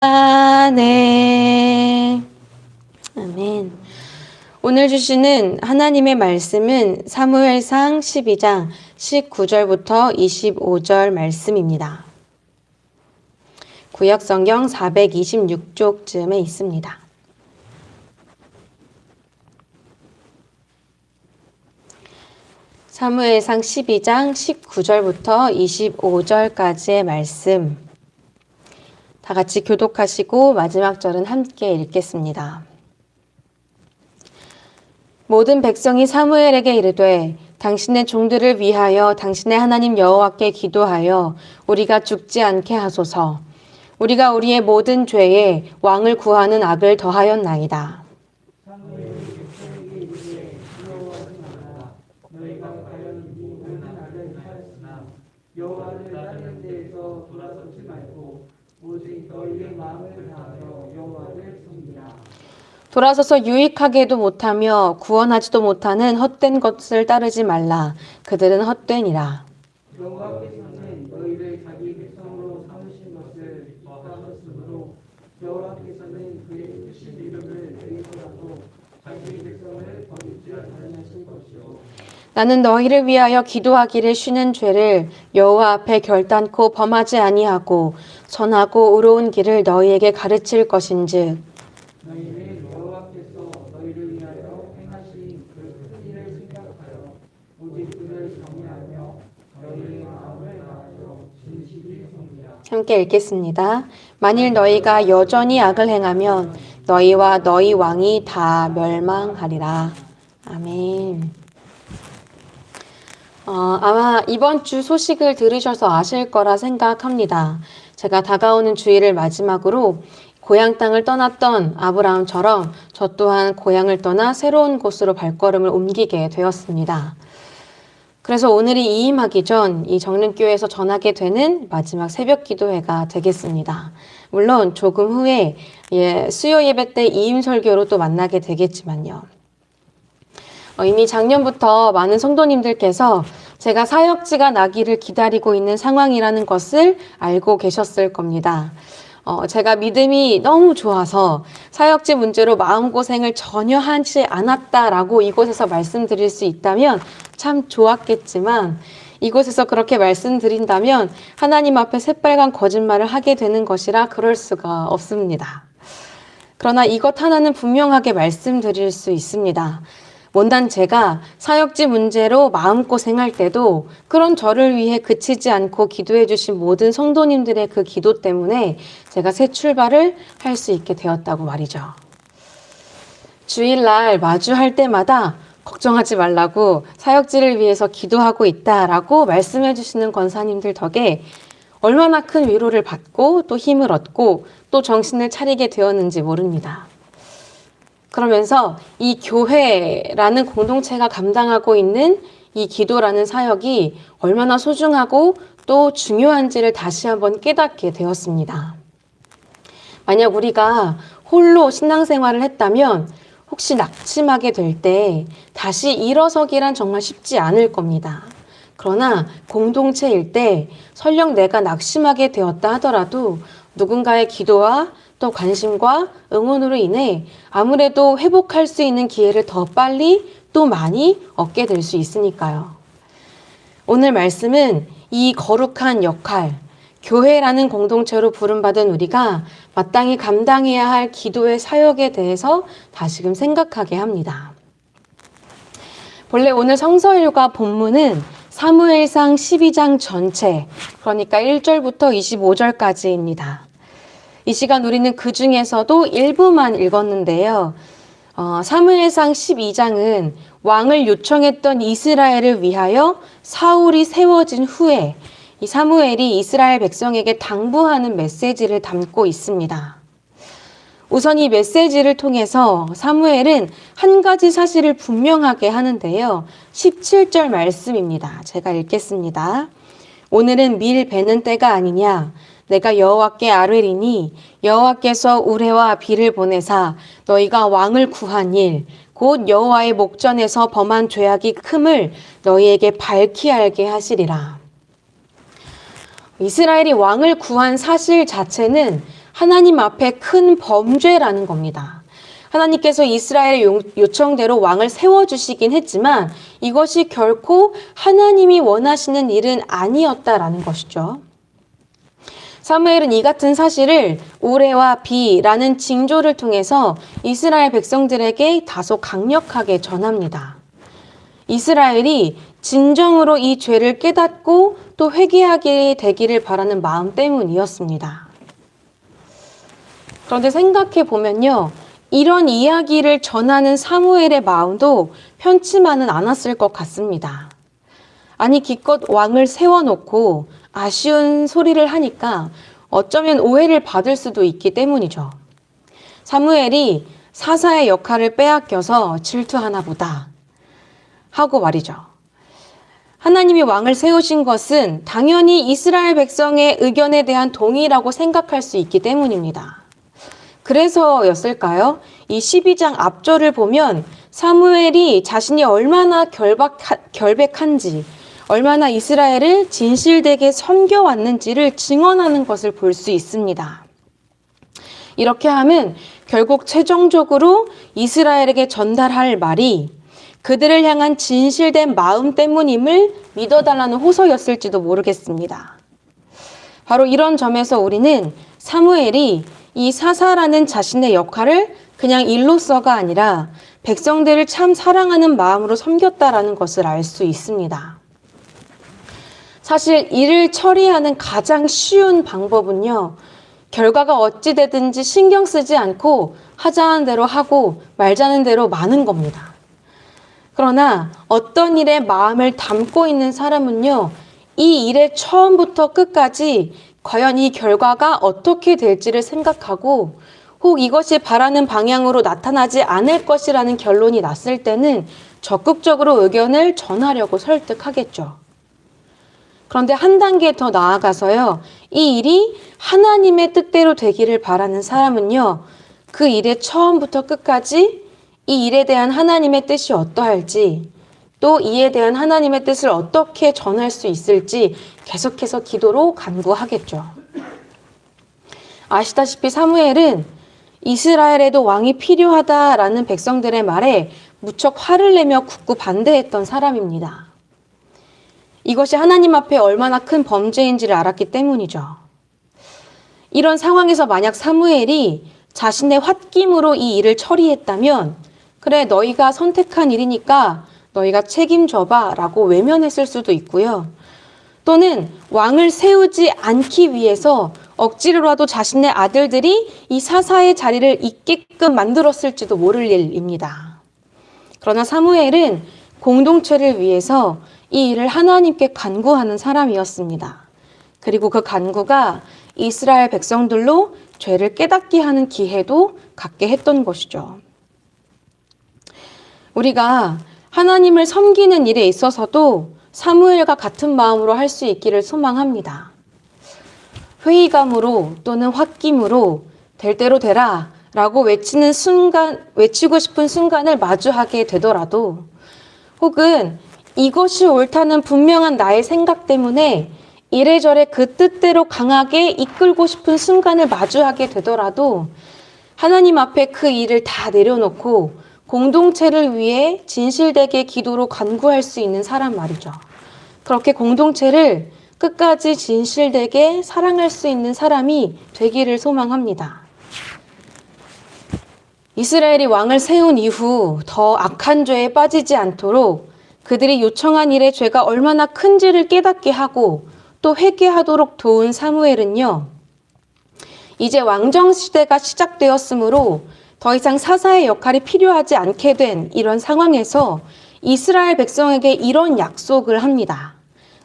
네. 아멘. 오늘 주시는 하나님의 말씀은 사무엘상 12장 19절부터 25절 말씀입니다. 구역성경 426쪽쯤에 있습니다. 사무엘상 12장 19절부터 25절까지의 말씀, 다 같이 교독하시고 마지막 절은 함께 읽겠습니다. 모든 백성이 사무엘에게 이르되 당신의 종들을 위하여 당신의 하나님 여호와께 기도하여 우리가 죽지 않게 하소서. 우리가 우리의 모든 죄에 왕을 구하는 악을 더하였나이다. 여호와를 따르는 데에서 돌아서지 말고 오직 너희의 마음을 다하여 여호와를 섬기라. 돌아서서 유익하게도 못하며 구원하지도 못하는 헛된 것을 따르지 말라. 그들은 헛되니라. 여호와께서는 너희를 자기 백성으로 삼으신 것을 기뻐하셨으므로 여호와께서는 그의 크신 이름을 내리더라도 자기 백성을 버리지 않으실 것이요. 나는 너희를 위하여 기도하기를 쉬는 죄를 여호와 앞에 결단코 범하지 아니하고 선하고 의로운 길을 너희에게 가르칠 것인즉 너희는 여호와께서 너희를 위하여 행하신 그 큰 일을 생각하여 오직 그를 경외하며 너희의 마음을 다하여 진실이 섬기라. 함께 읽겠습니다. 만일 너희가 여전히 악을 행하면 너희와 너희 왕이 다 멸망하리라. 아멘. 아마 이번 주 소식을 들으셔서 아실 거라 생각합니다. 제가 다가오는 주일을 마지막으로 고향 땅을 떠났던 아브라함처럼 저 또한 고향을 떠나 새로운 곳으로 발걸음을 옮기게 되었습니다. 그래서 오늘이 이임하기 전 이 정릉교회에서 전하게 되는 마지막 새벽 기도회가 되겠습니다. 물론 조금 후에 수요 예배 때 이임 설교로 또 만나게 되겠지만요. 이미 작년부터 많은 성도님들께서 제가 사역지가 나기를 기다리고 있는 상황이라는 것을 알고 계셨을 겁니다. 제가 믿음이 너무 좋아서 사역지 문제로 마음고생을 전혀 하지 않았다라고 이곳에서 말씀드릴 수 있다면 참 좋았겠지만 이곳에서 그렇게 말씀드린다면 하나님 앞에 새빨간 거짓말을 하게 되는 것이라 그럴 수가 없습니다. 그러나 이것 하나는 분명하게 말씀드릴 수 있습니다. 못난 제가 사역지 문제로 마음고생할 때도 그런 저를 위해 그치지 않고 기도해 주신 모든 성도님들의 그 기도 때문에 제가 새 출발을 할 수 있게 되었다고 말이죠. 주일날 마주할 때마다 걱정하지 말라고 사역지를 위해서 기도하고 있다라고 말씀해 주시는 권사님들 덕에 얼마나 큰 위로를 받고 또 힘을 얻고 또 정신을 차리게 되었는지 모릅니다. 그러면서 이 교회라는 공동체가 감당하고 있는 이 기도라는 사역이 얼마나 소중하고 또 중요한지를 다시 한번 깨닫게 되었습니다. 만약 우리가 홀로 신앙생활을 했다면 혹시 낙심하게 될 때 다시 일어서기란 정말 쉽지 않을 겁니다. 그러나 공동체일 때 설령 내가 낙심하게 되었다 하더라도 누군가의 기도와 또 관심과 응원으로 인해 아무래도 회복할 수 있는 기회를 더 빨리 또 많이 얻게 될 수 있으니까요. 오늘 말씀은 이 거룩한 역할, 교회라는 공동체로 부름받은 우리가 마땅히 감당해야 할 기도의 사역에 대해서 다시금 생각하게 합니다. 본래 오늘 성서일과 본문은 사무엘상 12장 전체, 그러니까 1절부터 25절까지입니다. 이 시간 우리는 그 중에서도 일부만 읽었는데요. 사무엘상 12장은 왕을 요청했던 이스라엘을 위하여 사울이 세워진 후에 이 사무엘이 이스라엘 백성에게 당부하는 메시지를 담고 있습니다. 우선 이 메시지를 통해서 사무엘은 한 가지 사실을 분명하게 하는데요. 17절 말씀입니다. 제가 읽겠습니다. 오늘은 밀 베는 때가 아니냐. 내가 여호와께 아뢰리니 여호와께서 우레와 비를 보내사 너희가 왕을 구한 일 곧 여호와의 목전에서 범한 죄악이 큼을 너희에게 밝히 알게 하시리라. 이스라엘이 왕을 구한 사실 자체는 하나님 앞에 큰 범죄라는 겁니다. 하나님께서 이스라엘의 요청대로 왕을 세워주시긴 했지만 이것이 결코 하나님이 원하시는 일은 아니었다라는 것이죠. 사무엘은 이 같은 사실을 우레와 비라는 징조를 통해서 이스라엘 백성들에게 다소 강력하게 전합니다. 이스라엘이 진정으로 이 죄를 깨닫고 또 회개하게 되기를 바라는 마음 때문이었습니다. 그런데 생각해 보면요, 이런 이야기를 전하는 사무엘의 마음도 편치만은 않았을 것 같습니다. 아니, 기껏 왕을 세워놓고 아쉬운 소리를 하니까 어쩌면 오해를 받을 수도 있기 때문이죠. 사무엘이 사사의 역할을 빼앗겨서 질투하나 보다 하고 말이죠. 하나님이 왕을 세우신 것은 당연히 이스라엘 백성의 의견에 대한 동의라고 생각할 수 있기 때문입니다. 그래서였을까요? 이 12장 앞절을 보면 사무엘이 자신이 얼마나 결백한지, 얼마나 이스라엘을 진실되게 섬겨왔는지를 증언하는 것을 볼 수 있습니다. 이렇게 하면 결국 최종적으로 이스라엘에게 전달할 말이 그들을 향한 진실된 마음 때문임을 믿어달라는 호소였을지도 모르겠습니다. 바로 이런 점에서 우리는 사무엘이 이 사사라는 자신의 역할을 그냥 일로서가 아니라 백성들을 참 사랑하는 마음으로 섬겼다라는 것을 알 수 있습니다. 사실 일을 처리하는 가장 쉬운 방법은요, 결과가 어찌 되든지 신경 쓰지 않고 하자는 대로 하고 말자는 대로 마는 겁니다. 그러나 어떤 일에 마음을 담고 있는 사람은요, 이 일의 처음부터 끝까지 과연 이 결과가 어떻게 될지를 생각하고 혹 이것이 바라는 방향으로 나타나지 않을 것이라는 결론이 났을 때는 적극적으로 의견을 전하려고 설득하겠죠. 그런데 한 단계 더 나아가서요, 이 일이 하나님의 뜻대로 되기를 바라는 사람은요, 그 일의 처음부터 끝까지 이 일에 대한 하나님의 뜻이 어떠할지, 또 이에 대한 하나님의 뜻을 어떻게 전할 수 있을지 계속해서 기도로 간구하겠죠. 아시다시피 사무엘은 이스라엘에도 왕이 필요하다라는 백성들의 말에 무척 화를 내며 굳고 반대했던 사람입니다. 이것이 하나님 앞에 얼마나 큰 범죄인지를 알았기 때문이죠. 이런 상황에서 만약 사무엘이 자신의 홧김으로 이 일을 처리했다면, 그래, 너희가 선택한 일이니까 너희가 책임져봐 라고 외면했을 수도 있고요. 또는 왕을 세우지 않기 위해서 억지로라도 자신의 아들들이 이 사사의 자리를 잇게끔 만들었을지도 모를 일입니다. 그러나 사무엘은 공동체를 위해서 이 일을 하나님께 간구하는 사람이었습니다. 그리고 그 간구가 이스라엘 백성들로 죄를 깨닫게 하는 기회도 갖게 했던 것이죠. 우리가 하나님을 섬기는 일에 있어서도 사무엘과 같은 마음으로 할 수 있기를 소망합니다. 회의감으로 또는 홧김으로 될 대로 되라 라고 외치고 싶은 순간을 마주하게 되더라도, 혹은 이것이 옳다는 분명한 나의 생각 때문에 이래저래 그 뜻대로 강하게 이끌고 싶은 순간을 마주하게 되더라도 하나님 앞에 그 일을 다 내려놓고 공동체를 위해 진실되게 기도로 간구할 수 있는 사람 말이죠. 그렇게 공동체를 끝까지 진실되게 사랑할 수 있는 사람이 되기를 소망합니다. 이스라엘이 왕을 세운 이후 더 악한 죄에 빠지지 않도록 그들이 요청한 일의 죄가 얼마나 큰지를 깨닫게 하고 또 회개하도록 도운 사무엘은요, 이제 왕정 시대가 시작되었으므로 더 이상 사사의 역할이 필요하지 않게 된 이런 상황에서 이스라엘 백성에게 이런 약속을 합니다.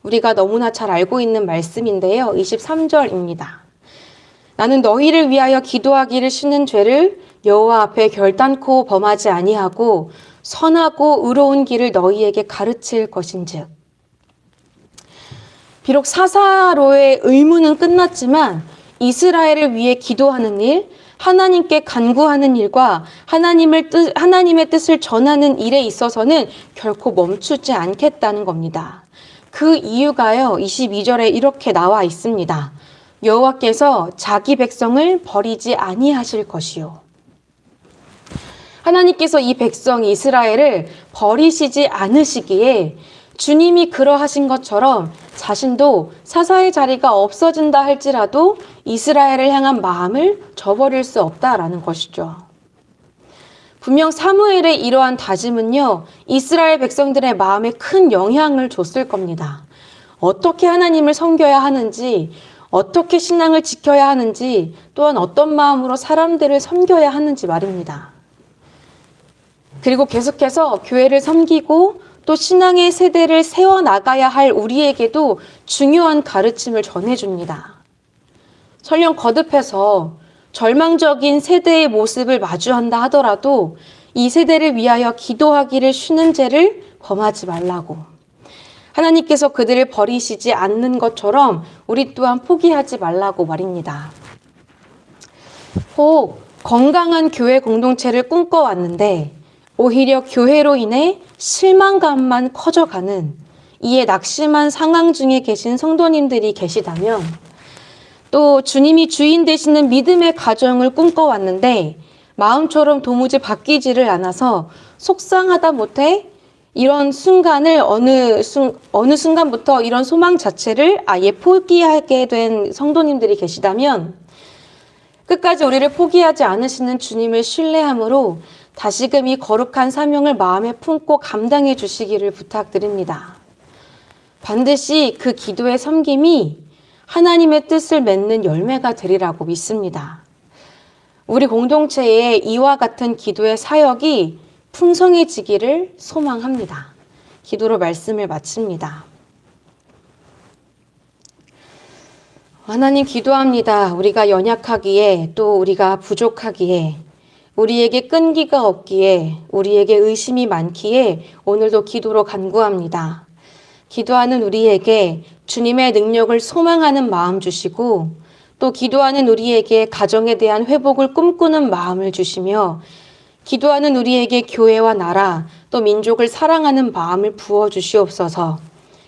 우리가 너무나 잘 알고 있는 말씀인데요. 23절입니다. 나는 너희를 위하여 기도하기를 쉬는 죄를 여호와 앞에 결단코 범하지 아니하고 선하고 의로운 길을 너희에게 가르칠 것인즉. 비록 사사로의 의무는 끝났지만 이스라엘을 위해 기도하는 일, 하나님께 간구하는 일과 하나님의 뜻을 전하는 일에 있어서는 결코 멈추지 않겠다는 겁니다. 그 이유가요, 22절에 이렇게 나와 있습니다. 여호와께서 자기 백성을 버리지 아니하실 것이요. 하나님께서 이 백성 이스라엘을 버리시지 않으시기에 주님이 그러하신 것처럼 자신도 사사의 자리가 없어진다 할지라도 이스라엘을 향한 마음을 저버릴 수 없다라는 것이죠. 분명 사무엘의 이러한 다짐은요, 이스라엘 백성들의 마음에 큰 영향을 줬을 겁니다. 어떻게 하나님을 섬겨야 하는지, 어떻게 신앙을 지켜야 하는지, 또한 어떤 마음으로 사람들을 섬겨야 하는지 말입니다. 그리고 계속해서 교회를 섬기고 또 신앙의 세대를 세워나가야 할 우리에게도 중요한 가르침을 전해줍니다. 설령 거듭해서 절망적인 세대의 모습을 마주한다 하더라도 이 세대를 위하여 기도하기를 쉬는 죄를 범하지 말라고. 하나님께서 그들을 버리시지 않는 것처럼 우리 또한 포기하지 말라고 말입니다. 혹 건강한 교회 공동체를 꿈꿔왔는데 오히려 교회로 인해 실망감만 커져가는 이에 낙심한 상황 중에 계신 성도님들이 계시다면, 또 주님이 주인 되시는 믿음의 가정을 꿈꿔왔는데 마음처럼 도무지 바뀌지를 않아서 속상하다 못해 이런 순간을 어느 순간부터 이런 소망 자체를 아예 포기하게 된 성도님들이 계시다면, 끝까지 우리를 포기하지 않으시는 주님을 신뢰함으로 다시금 이 거룩한 사명을 마음에 품고 감당해 주시기를 부탁드립니다. 반드시 그 기도의 섬김이 하나님의 뜻을 맺는 열매가 되리라고 믿습니다. 우리 공동체에 이와 같은 기도의 사역이 풍성해지기를 소망합니다. 기도로 말씀을 마칩니다. 하나님, 기도합니다. 우리가 연약하기에, 또 우리가 부족하기에, 우리에게 끈기가 없기에, 우리에게 의심이 많기에 오늘도 기도로 간구합니다. 기도하는 우리에게 주님의 능력을 소망하는 마음 주시고, 또 기도하는 우리에게 가정에 대한 회복을 꿈꾸는 마음을 주시며, 기도하는 우리에게 교회와 나라, 또 민족을 사랑하는 마음을 부어 주시옵소서.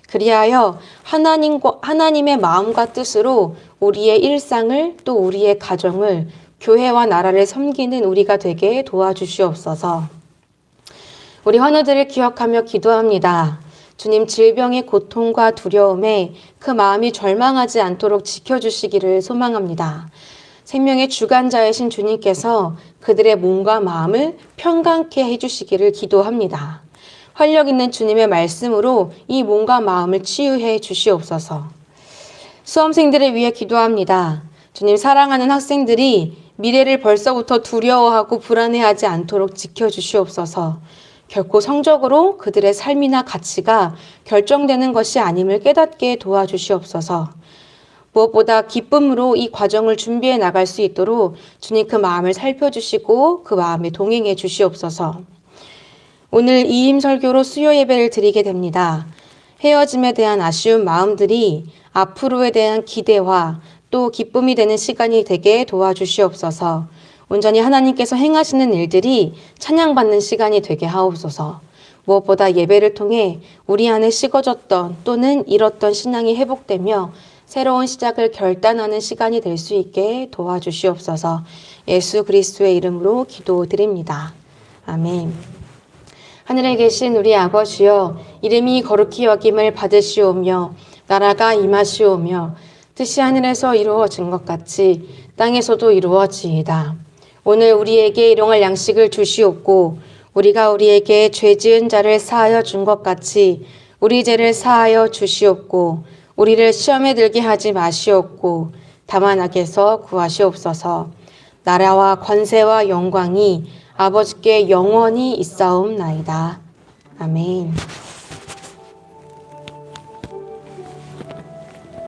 그리하여 하나님의 마음과 뜻으로 우리의 일상을, 또 우리의 가정을, 교회와 나라를 섬기는 우리가 되게 도와주시옵소서. 우리 환우들을 기억하며 기도합니다. 주님, 질병의 고통과 두려움에 그 마음이 절망하지 않도록 지켜주시기를 소망합니다. 생명의 주관자이신 주님께서 그들의 몸과 마음을 평강케 해주시기를 기도합니다. 활력 있는 주님의 말씀으로 이 몸과 마음을 치유해 주시옵소서. 수험생들을 위해 기도합니다. 주님, 사랑하는 학생들이 미래를 벌써부터 두려워하고 불안해하지 않도록 지켜주시옵소서. 결코 성적으로 그들의 삶이나 가치가 결정되는 것이 아님을 깨닫게 도와주시옵소서. 무엇보다 기쁨으로 이 과정을 준비해 나갈 수 있도록 주님 그 마음을 살펴주시고 그 마음에 동행해 주시옵소서. 오늘 이임 설교로 수요 예배를 드리게 됩니다. 헤어짐에 대한 아쉬운 마음들이 앞으로에 대한 기대와 또 기쁨이 되는 시간이 되게 도와주시옵소서. 온전히 하나님께서 행하시는 일들이 찬양받는 시간이 되게 하옵소서. 무엇보다 예배를 통해 우리 안에 식어졌던 또는 잃었던 신앙이 회복되며 새로운 시작을 결단하는 시간이 될 수 있게 도와주시옵소서. 예수 그리스도의 이름으로 기도드립니다. 아멘. 하늘에 계신 우리 아버지여, 이름이 거룩히 여김을 받으시오며 나라가 임하시오며 뜻이 하늘에서 이루어진 것 같이 땅에서도 이루어지이다. 오늘 우리에게 일용할 양식을 주시옵고 우리가 우리에게 죄 지은 자를 사하여 준 것 같이 우리 죄를 사하여 주시옵고 우리를 시험에 들게 하지 마시옵고 다만 악에서 구하시옵소서. 나라와 권세와 영광이 아버지께 영원히 있사옵나이다. 아멘.